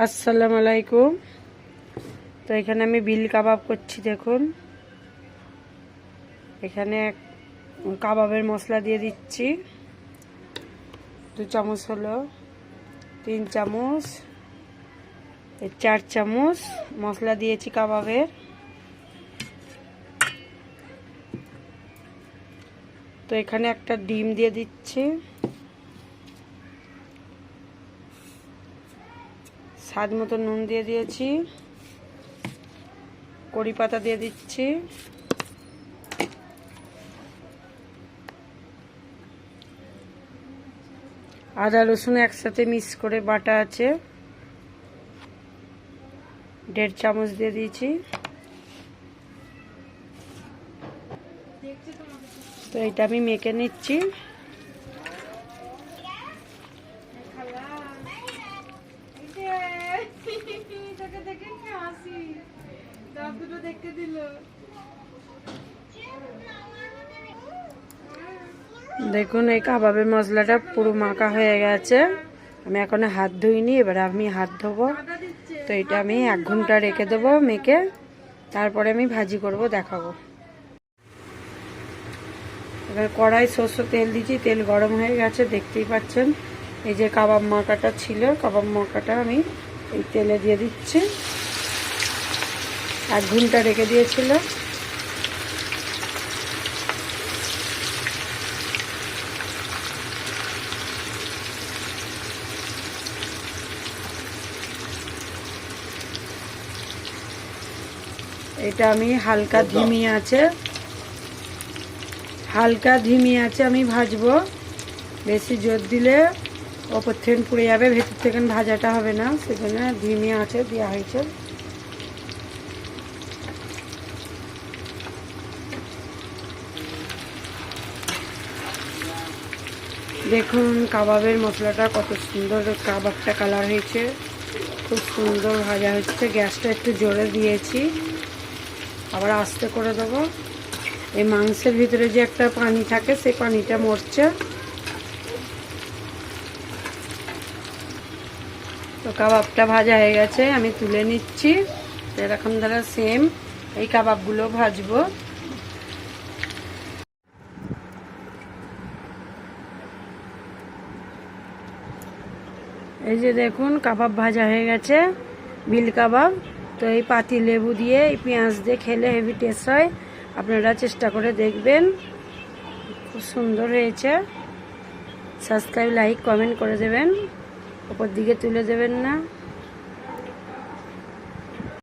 আসসালামু আলাইকুম। তো এখানে আমি বিল কাবাব করছি। দেখুন, এখানে কাবাবের মশলা দিয়ে দিচ্ছি 2 চামচ, হলো 3 চামচ, 4 চামচ মশলা দিয়েছি কাবাবের। তো এখানে একটা ডিম দিয়ে দিচ্ছি, স্বাদ মতো নুন দিয়ে দিয়েছি, কড়ি পাতা দিয়ে দিচ্ছি, আদা রসুন একসাথে মিক্স করে বাটা আছে 1.5 চামচ দিয়ে দিয়েছি। তো এটা আমি মেখে নিচ্ছি। দেখুন, এই কাবাবের মশলাটা পুরো মাখা হয়ে গেছে। আমি এখনো হাত ধুইনি, এবার আমি হাত ধোবো। তো এটা আমি 1 ঘন্টা রেখে দেবো মেখে, তারপরে আমি ভাজি করব, দেখাবো। এবার কড়াই সরষের তেল দিয়েছি, তেল গরম হয়ে গেছে, দেখতেই পাচ্ছেন। এই যে কাবাব মাখাটা ছিল, কাবাব মাখাটা আমি এই তেলে দিয়ে দিচ্ছি। 1 ঘন্টা রেখে দিয়েছিল। এটা আমি হালকা ধিমি আছে আমি ভাজবো। বেশি জোর দিলে ওপর থেকে পুড়ে যাবে, ভেতর থেকে ভাজাটা হবে না, সেজন্য ধিমি আছে দেওয়া হয়েছে। দেখুন কাবাবের মশলাটা কত সুন্দর, কাবাবটা কালার হয়েছে, খুব সুন্দর ভাজা হচ্ছে। গ্যাসটা একটু জোরে দিয়েছি, আবার আস্তে করে দেবো। এই মাংসের ভিতরে যে একটা পানি থাকে, সেই পানিটা মরছে। তো কাবাবটা ভাজা হয়ে গেছে, আমি তুলে নিচ্ছি। এরকম দ্বারা সেম এই কাবাবগুলো ভাজবো। এই যে দেখুন, কাবাব ভাজা হয়ে গেছে, বিল কাবাব। তো এই পাতি লেবু দিয়ে, এই পেঁয়াজ দিয়ে খেলে হেভি টেস্ট হয়। আপনারা চেষ্টা করে দেখবেন, খুব সুন্দর হয়েছে। সাবস্ক্রাইব, লাইক, কমেন্ট করে দেবেন, ওপর দিকে তুলে দেবেন না।